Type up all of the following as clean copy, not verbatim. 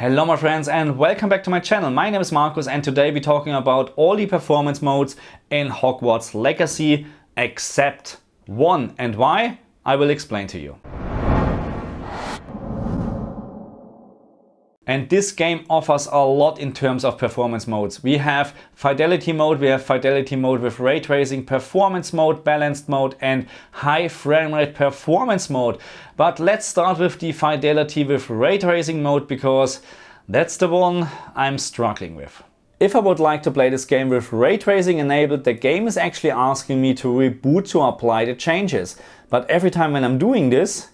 Hello my friends and welcome back to my channel. My name is Markus and today we're talking about all the performance modes in Hogwarts Legacy except one. And why? I will explain to you. And this game offers a lot in terms of performance modes. We have fidelity mode, we have fidelity mode with ray tracing, performance mode, balanced mode and high frame rate performance mode. But let's start with the fidelity with ray tracing mode because that's the one I'm struggling with. If I would like to play this game with ray tracing enabled, the game is actually asking me to reboot to apply the changes. But every time when I'm doing this,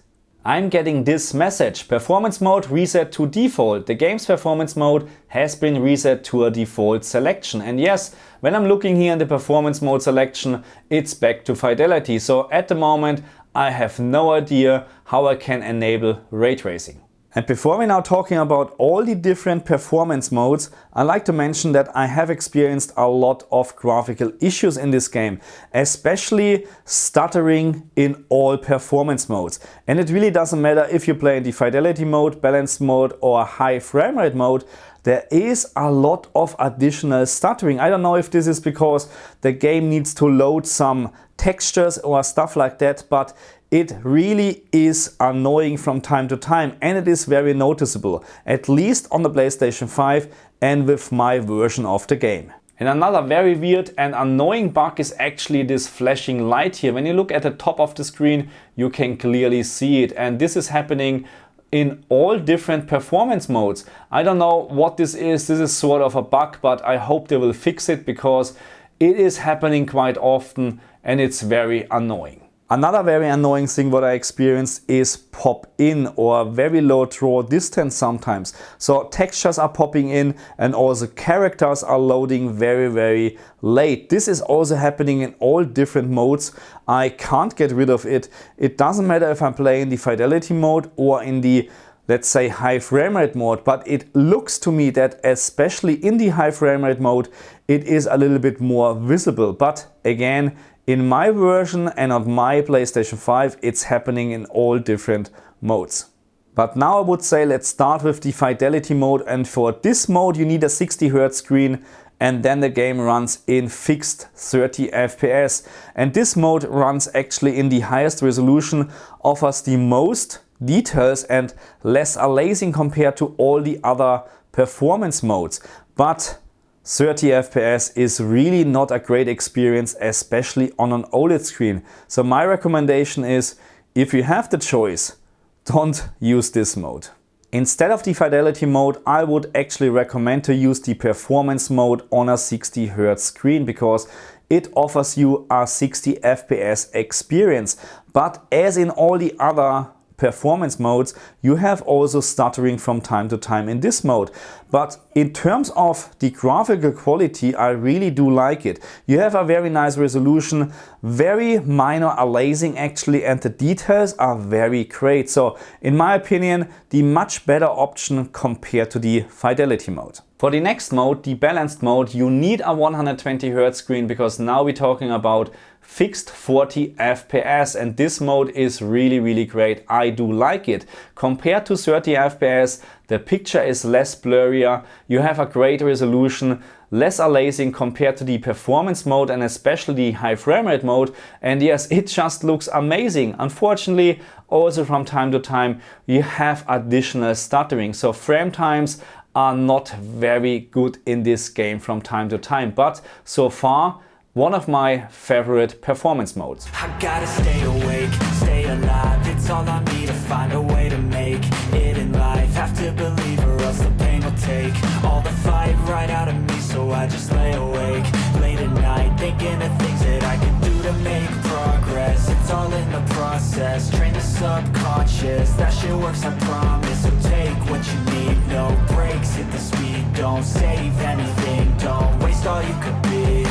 I'm getting this message: performance mode reset to default. The game's performance mode has been reset to a default selection. And yes, when I'm looking here in the performance mode selection, it's back to fidelity. So at the moment, I have no idea how I can enable ray tracing. And before we're now talking about all the different performance modes, I'd like to mention that I have experienced a lot of graphical issues in this game, especially stuttering in all performance modes. And it really doesn't matter if you play in the fidelity mode, balanced mode or high frame rate mode, there is a lot of additional stuttering. I don't know if this is because the game needs to load some textures or stuff like that, but it really is annoying from time to time and it is very noticeable, at least on the PlayStation 5 and with my version of the game. And another very weird and annoying bug is actually this flashing light here. When you look at the top of the screen, you can clearly see it, and this is happening in all different performance modes. I don't know what this is. This is sort of a bug, but I hope they will fix it because it is happening quite often and it's very annoying. Another very annoying thing what I experienced is pop in or very low draw distance sometimes. So textures are popping in and also characters are loading very late. This is also happening in all different modes. I can't get rid of it. It doesn't matter if I'm playing the fidelity mode or in the, let's say, high frame rate mode, but it looks to me that especially in the high frame rate mode, it is a little bit more visible. But again, in my version and on my PlayStation 5, it's happening in all different modes. But now I would say let's start with the fidelity mode, and for this mode you need a 60 Hz screen and then the game runs in fixed 30 FPS. And this mode runs actually in the highest resolution, offers the most details and less aliasing compared to all the other performance modes. But 30 FPS is really not a great experience, especially on an OLED screen. So my recommendation is, if you have the choice, don't use this mode. Instead of the fidelity mode, I would actually recommend to use the performance mode on a 60 Hz screen because it offers you a 60 FPS experience. But as in all the other performance modes, you have also stuttering from time to time in this mode. But in terms of the graphical quality, I really do like it. You have a very nice resolution, very minor aliasing actually, and the details are very great. So in my opinion, the much better option compared to the fidelity mode. For the next mode, the balanced mode, you need a 120 Hz screen because now we're talking about fixed 40 FPS, and this mode is really great. I do like it. Compared to 30 FPS, the picture is less blurrier, you have a great resolution, less aliasing compared to the performance mode and especially the high frame rate mode, and yes, it just looks amazing. Unfortunately, also from time to time you have additional stuttering, so frame times are not very good in this game from time to time, but so far one of my favorite performance modes. I gotta stay awake, stay alive. It's all on me to find a way to make it in life. Have to believe or else the pain will take all the fight right out of me. So I just lay awake late at night, thinking of things that I can do to make progress. It's all in the process, train the subconscious. That shit works, I promise. So take what you need, no breaks, hit the speed. Don't save anything, don't waste all you could be.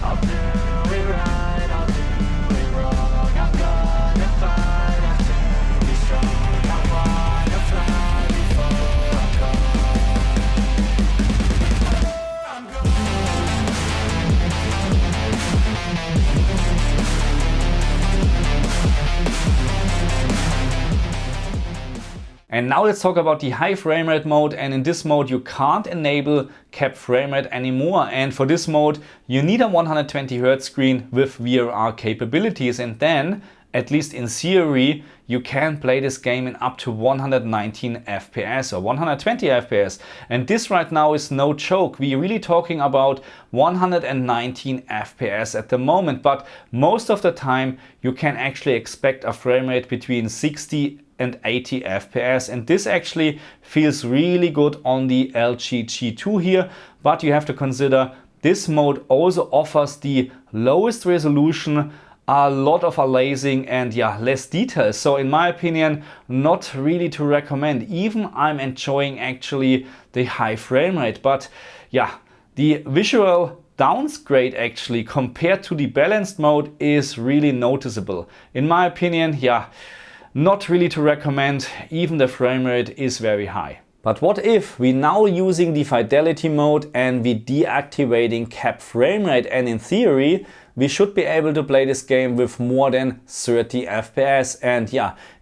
I'll do it right, I'll do it wrong. I'm gonna fight, I'm to be strong. I wanna fly before I'm And now let's talk about the high frame rate mode, and in this mode you can't enable capped frame rate anymore, and for this mode you need a 120Hz screen with VRR capabilities, and then, at least in theory, you can play this game in up to 119 FPS or 120 FPS, and this right now is no joke. We're really talking about 119 FPS at the moment, but most of the time you can actually expect a frame rate between 60 and 80 FPS, and this actually feels really good on the LG G2 here, but you have to consider this mode also offers the lowest resolution, a lot of aliasing, and less details. So in my opinion, not really to recommend. Even I'm enjoying actually the high frame rate, but the visual downgrade actually compared to the balanced mode is really noticeable. In my opinion, not really to recommend. Even the frame rate is very high. But what if we now using the fidelity mode and we deactivating capped frame rate, and in theory we should be able to play this game with more than 30 FPS, and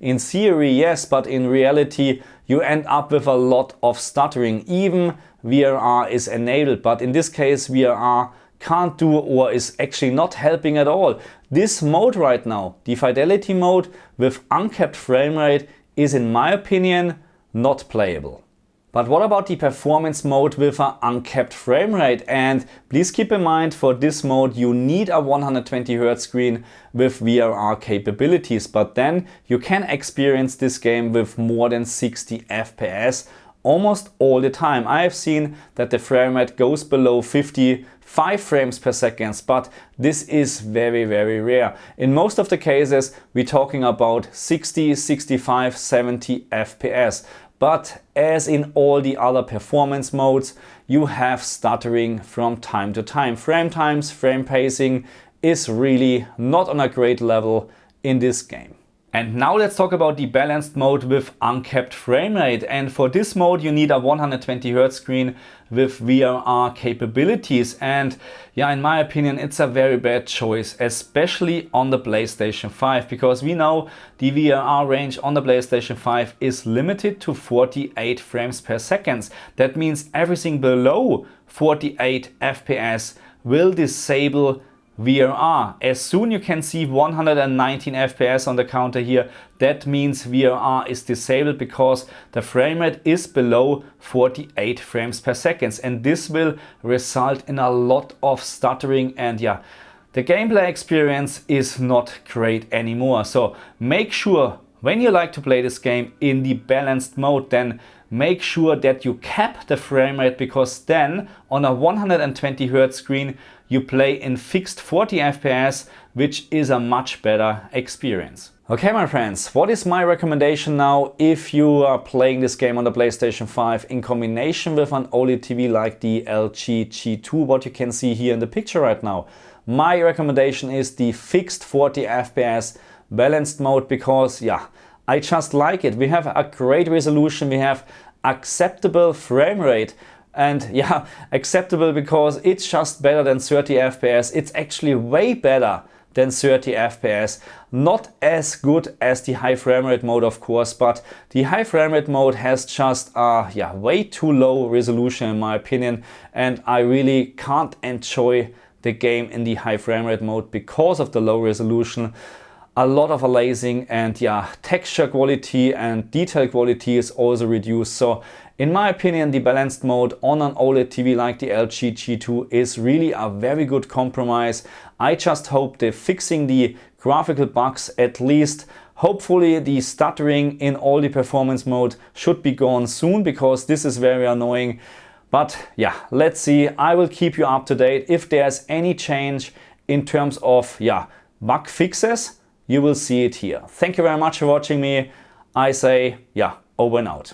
in theory yes, but in reality you end up with a lot of stuttering. Even VRR is enabled, but in this case VRR can't do or is actually not helping at all. This mode right now, the fidelity mode with uncapped frame rate, is in my opinion not playable. But what about the performance mode with an uncapped frame rate? And please keep in mind, for this mode you need a 120Hz screen with VRR capabilities, but then you can experience this game with more than 60 FPS almost all the time. I have seen that the frame rate goes below 55 frames per second, but this is very, very rare. In most of the cases we're talking about 60, 65, 70 FPS. But as in all the other performance modes, you have stuttering from time to time. Frame times, frame pacing is really not on a great level in this game. And now let's talk about the balanced mode with uncapped frame rate. And for this mode you need a 120Hz screen with VRR capabilities. And in my opinion it's a very bad choice, especially on the PlayStation 5, because we know the VRR range on the PlayStation 5 is limited to 48 frames per second. That means everything below 48 FPS will disable VRR. As soon you can see 119 FPS on the counter here, that means VRR is disabled because the frame rate is below 48 frames per second, and this will result in a lot of stuttering, and the gameplay experience is not great anymore. So make sure when you like to play this game in the balanced mode, then make sure that you cap the frame rate, because then on a 120Hz screen you play in fixed 40 FPS, which is a much better experience. Okay my friends, what is my recommendation now if you are playing this game on the PlayStation 5 in combination with an OLED TV like the LG G2, what you can see here in the picture right now? My recommendation is the fixed 40 FPS balanced mode, because I just like it. We have a great resolution, we have acceptable frame rate, and acceptable because it's just better than 30 FPS. It's actually way better than 30 FPS. Not as good as the high frame rate mode of course, but the high frame rate mode has just way too low resolution in my opinion, and I really can't enjoy the game in the high frame rate mode because of the low resolution. A lot of aliasing, and texture quality and detail quality is also reduced. So in my opinion the balanced mode on an OLED TV like the LG G2 is really a very good compromise. I just hope they're fixing the graphical bugs at least. Hopefully the stuttering in all the performance mode should be gone soon, because this is very annoying. But let's see. I will keep you up to date if there's any change in terms of bug fixes. You will see it here. Thank you very much for watching me. I say over and out.